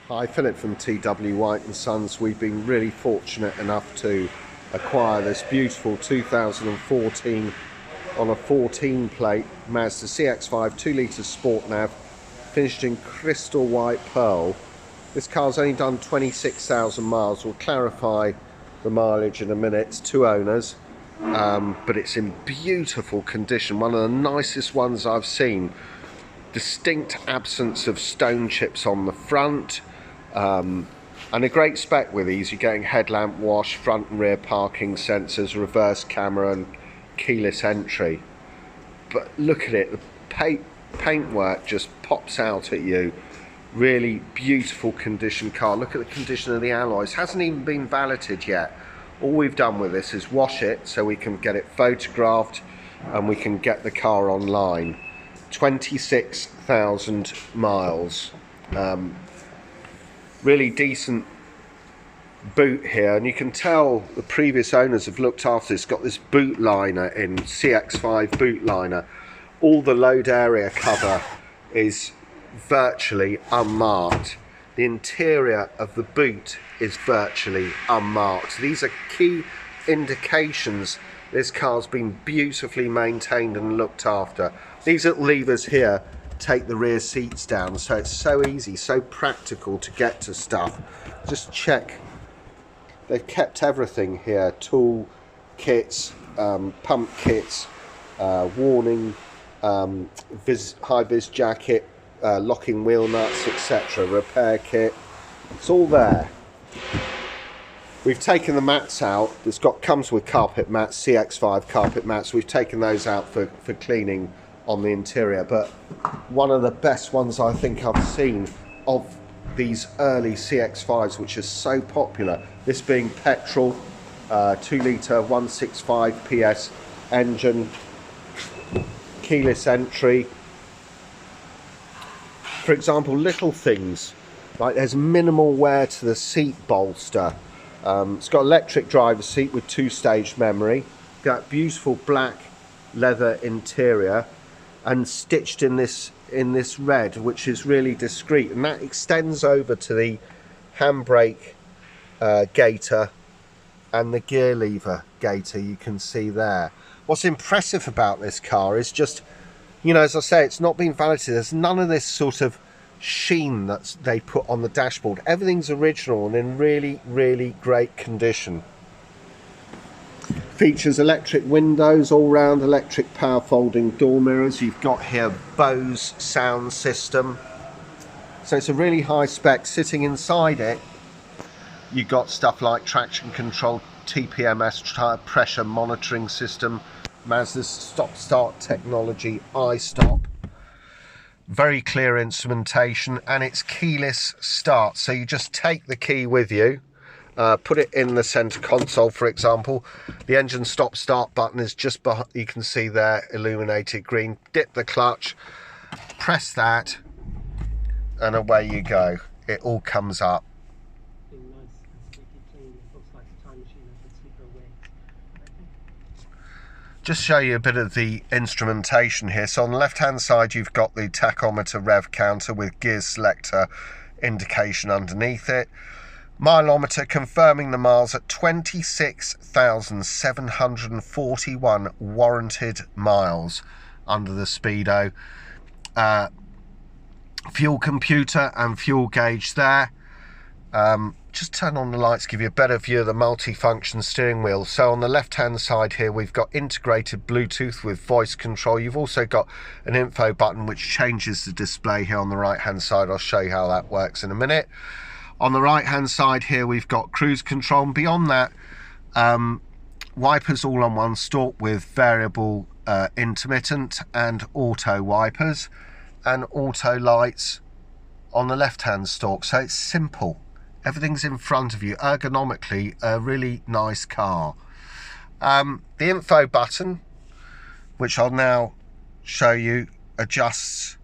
Hi, Philip from T.W White Sons. We've been really fortunate enough to acquire this beautiful 2014 on a 14 plate Mazda CX-5 2-litre Sport Nav, finished in crystal white pearl. This car's only done 26,000 miles. We'll clarify the mileage in a minute. It's 2 owners, but it's in beautiful condition. One of the nicest ones I've seen. Distinct absence of stone chips on the front. And a great spec with these. You're getting headlamp wash, front and rear parking sensors, reverse camera and keyless entry. But look at it, the paintwork just pops out at you. Really beautiful condition car. Look at the condition of the alloys. Hasn't even been valeted yet. All we've done with this is wash it so we can get it photographed and we can get the car online. 26,000 miles. Really decent boot here, and you can tell the previous owners have looked after this. Got this boot liner in, CX-5 boot liner. All the load area cover is virtually unmarked. The interior of the boot is virtually unmarked. These are key indications this car's been beautifully maintained and looked after. These little levers here take the rear seats down, so it's so easy, so practical to get to stuff. Just check, they've kept everything here: tool kits, pump kits, warning, high-vis jacket, locking wheel nuts, etc., repair kit. It's all there. We've taken the mats out. It's comes with carpet mats, CX-5 carpet mats. We've taken those out for cleaning on the interior, but one of the best ones I think I've seen of these early CX-5s, which are so popular, this being petrol, 2-litre 165 PS engine, keyless entry. For example, little things like there's minimal wear to the seat bolster. It's got electric driver's seat with 2-stage memory, got beautiful black leather interior, and stitched in this red, which is really discreet, and that extends over to the handbrake gaiter and the gear lever gaiter you can see there. What's impressive about this car is just, you know, as I say, it's not been valeted. There's none of this sort of sheen that they put on the dashboard. Everything's original and in really great condition. Features electric windows, all-round electric power folding door mirrors. You've got here Bose sound system, so it's a really high spec. Sitting inside it, you've got stuff like traction control, TPMS, tire pressure monitoring system, Mazda's stop-start technology, iStop, very clear instrumentation, and it's keyless start. So you just take the key with you, put it in the center console, for example. The engine stop start button is just behind, you can see there, illuminated green. Dip the clutch, press that, and away you go. It all comes up. Just show you a bit of the instrumentation here. So on the left hand side you've got the tachometer rev counter with gear selector indication underneath it. Mileometer confirming the miles at 26,741 warranted miles under the speedo. Fuel computer and fuel gauge there. Just turn on the lights, give you a better view of the multi-function steering wheel. So on the left hand side here we've got integrated Bluetooth with voice control. You've also got an info button which changes the display here on the right hand side. I'll show you how that works in a minute. On the right hand side here we've got cruise control, and beyond that wipers all on one stalk with variable intermittent and auto wipers, and auto lights on the left hand stalk. So it's simple, everything's in front of you. Ergonomically a really nice car. The info button, which I'll now show you, adjusts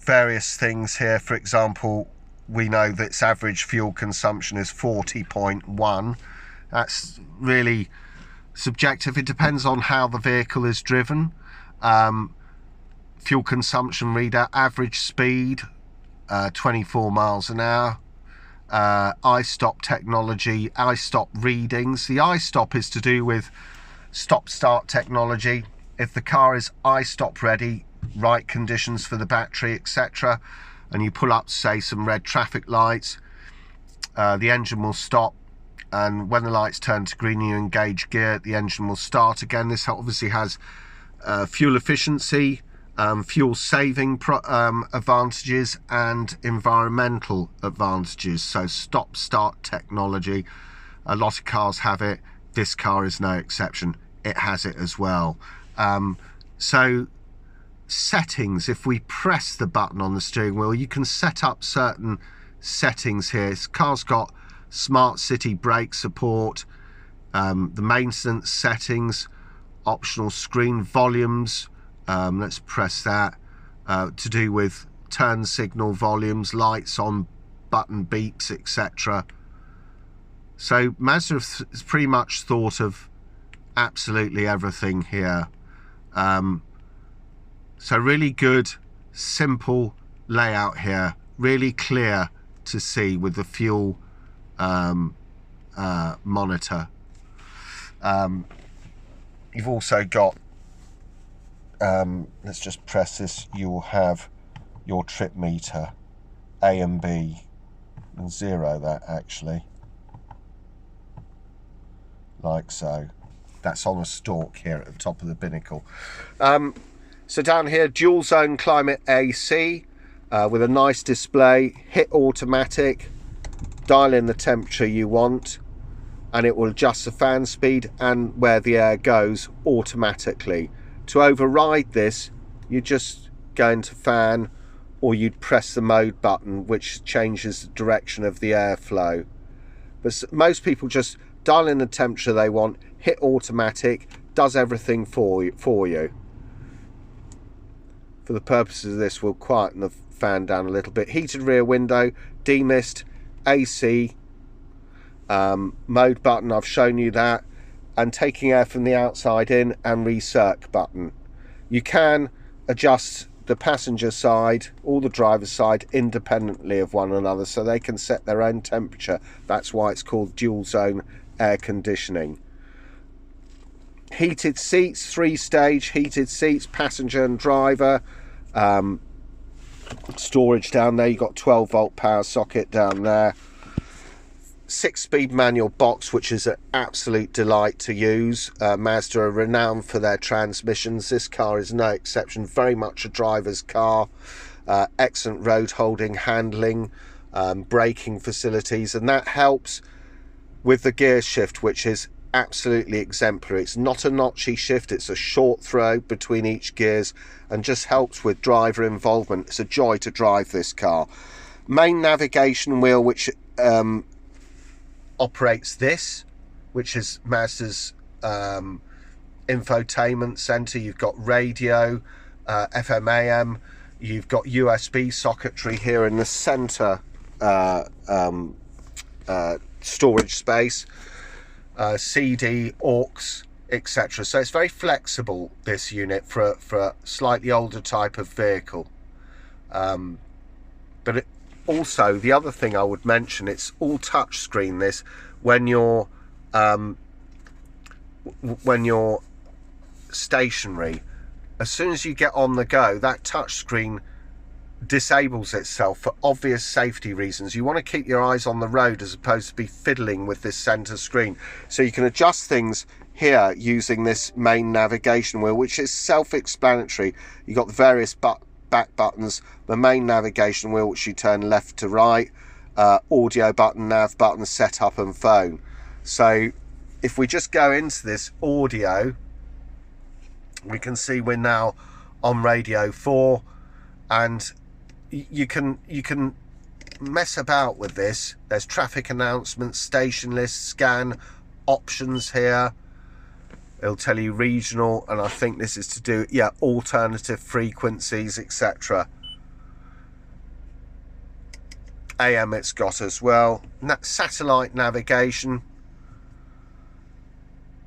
various things here. For example, we know that its average fuel consumption is 40.1. That's really subjective. It depends on how the vehicle is driven. Fuel consumption reader, average speed 24 miles an hour, iStop technology, iStop readings. The iStop is to do with stop-start technology. If the car is iStop ready, right conditions for the battery, etc., and you pull up, say, some red traffic lights, the engine will stop, and when the lights turn to green and you engage gear, the engine will start again. This obviously has fuel efficiency, fuel saving advantages and environmental advantages. So stop start technology, a lot of cars have it. This car is no exception, it has it as well. So settings, if we press the button on the steering wheel, you can set up certain settings here. This car's got smart city brake support, the maintenance settings, optional screen volumes, let's press that, to do with turn signal volumes, lights on, button beeps, etc. So Mazda has pretty much thought of absolutely everything here. So really good, simple layout here, really clear to see with the fuel monitor. You've also got, let's just press this, you will have your trip meter, A and B, and zero that actually, like so. That's on a stalk here at the top of the binnacle. So down here, dual zone climate AC with a nice display, hit automatic, dial in the temperature you want, and it will adjust the fan speed and where the air goes automatically. To override this, you just go into fan, or you'd press the mode button, which changes the direction of the airflow. But most people just dial in the temperature they want, hit automatic, does everything for you. For the purposes of this, we'll quieten the fan down a little bit. Heated rear window, demist, AC, mode button, I've shown you that, and taking air from the outside in, and recirc button. You can adjust the passenger side or the driver's side independently of one another, so they can set their own temperature. That's why it's called dual zone air conditioning. Heated seats, 3-stage heated seats, passenger and driver. Storage down there, you've got 12-volt power socket down there. 6-speed manual box, which is an absolute delight to use. Mazda are renowned for their transmissions. This car is no exception, very much a driver's car. Excellent road holding, handling, braking facilities, and that helps with the gear shift, which is absolutely exemplary. It's not a notchy shift, it's a short throw between each gears, and just helps with driver involvement. It's a joy to drive this car. Main navigation wheel, which operates this, which is Mazda's infotainment center. You've got radio, FM AM, you've got USB socketry here in the center storage space, CD, aux, etc. So it's very flexible, this unit, for a slightly older type of vehicle. But also, the other thing I would mention, it's all touch screen. This, when you're stationary, as soon as you get on the go, that touch screen disables itself for obvious safety reasons. You want to keep your eyes on the road as opposed to be fiddling with this center screen. So you can adjust things here using this main navigation wheel, which is self-explanatory. You've got the various back buttons, the main navigation wheel, which you turn left to right, audio button, nav button, setup and phone. So if we just go into this audio, we can see we're now on radio 4, and you can mess about with this. There's traffic announcements, station list, scan, options here. It'll tell you regional, and I think this is to do, yeah, alternative frequencies, etc. AM it's got as well. Satellite navigation.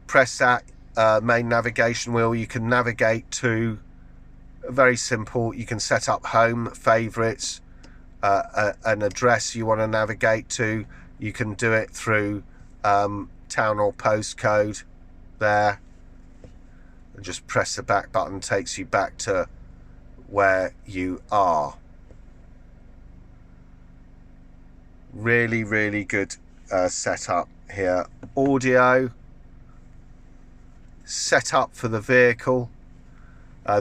Press that main navigation wheel. You can navigate to, very simple, you can set up home, favorites, an address you want to navigate to, you can do it through town or postcode there, and just press the back button, takes you back to where you are. Really, really good setup here. Audio set up for the vehicle.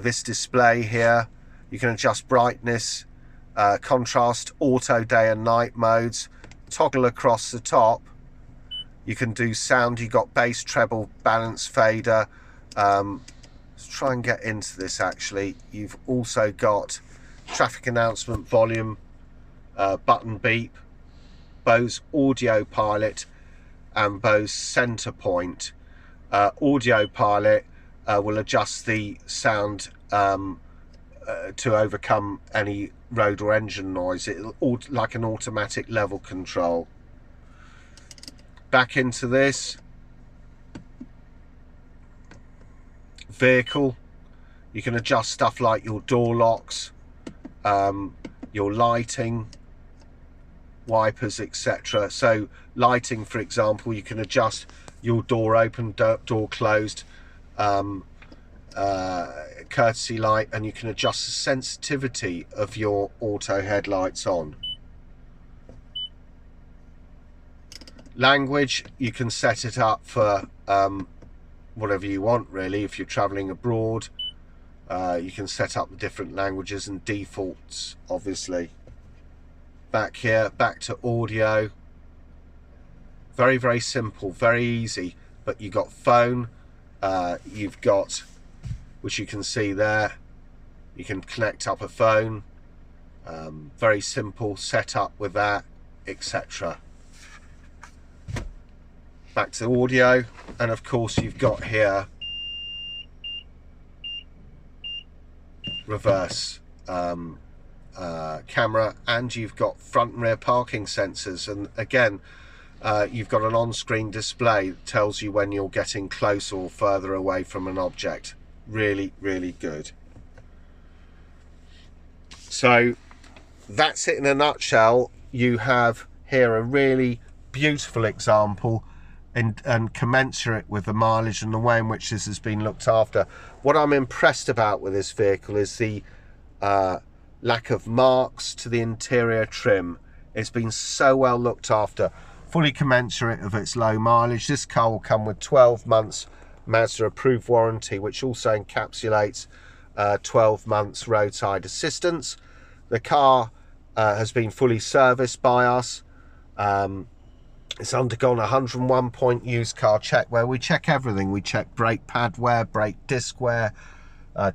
This display here, you can adjust brightness, contrast, auto day and night modes, toggle across the top. You can do sound, you've got bass, treble, balance, fader. Let's try and get into this actually. You've also got traffic announcement, volume, button beep, Bose audio pilot and Bose center point. Audio pilot will adjust the sound to overcome any road or engine noise. It'll like an automatic level control. Back into this vehicle, you can adjust stuff like your door locks, your lighting, wipers, etc. So lighting, for example, you can adjust your door open, door closed, courtesy light, and you can adjust the sensitivity of your auto headlights on. Language, you can set it up for whatever you want really. If you're traveling abroad, you can set up the different languages and defaults, obviously. Back here, back to audio. Very, very simple, very easy. But you've got phone, you've got, which you can see there, you can connect up a phone. Very simple setup with that, etc. Back to audio, and of course you've got here reverse camera, and you've got front and rear parking sensors, and again you've got an on-screen display that tells you when you're getting close or further away from an object. Really, really good. So that's it in a nutshell. You have here a really beautiful example and commensurate with the mileage and the way in which this has been looked after. What I'm impressed about with this vehicle is the lack of marks to the interior trim. It's been so well looked after, fully commensurate of its low mileage. This car will come with 12 months Mazda approved warranty, which also encapsulates 12 months roadside assistance. The car has been fully serviced by us. It's undergone a 101 point used car check, where we check everything. We check brake pad wear, brake disc wear,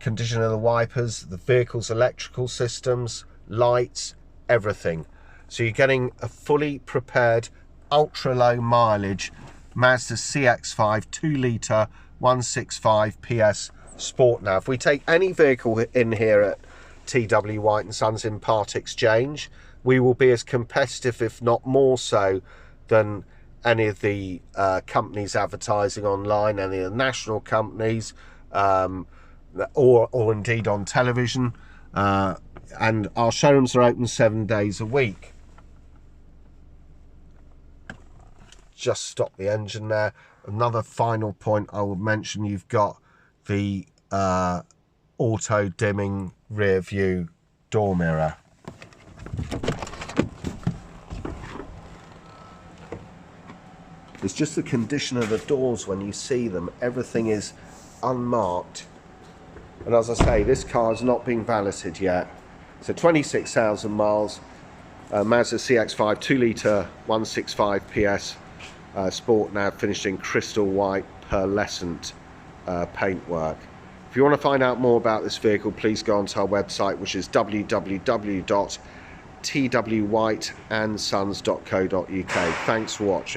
condition of the wipers, the vehicle's electrical systems, lights, everything. So you're getting a fully prepared, ultra low mileage Mazda CX-5 2-litre 165 PS Sport Nav. We take any vehicle in here at T.W White Sons in part exchange. We will be as competitive, if not more so, than any of the companies advertising online, any of the national companies, or indeed on television. And our showrooms are open 7 days a week. Just stop the engine there. Another final point I will mention, you've got the auto dimming rear view door mirror. It's just the condition of the doors when you see them. Everything is unmarked. And as I say, this car has not been valeted yet. So 26,000 miles, Mazda CX-5 2-litre 165 PS Sport Nav, finished in crystal white pearlescent paintwork. If you want to find out more about this vehicle, please go onto our website, which is www.twwhiteandsons.co.uk. Thanks for watching.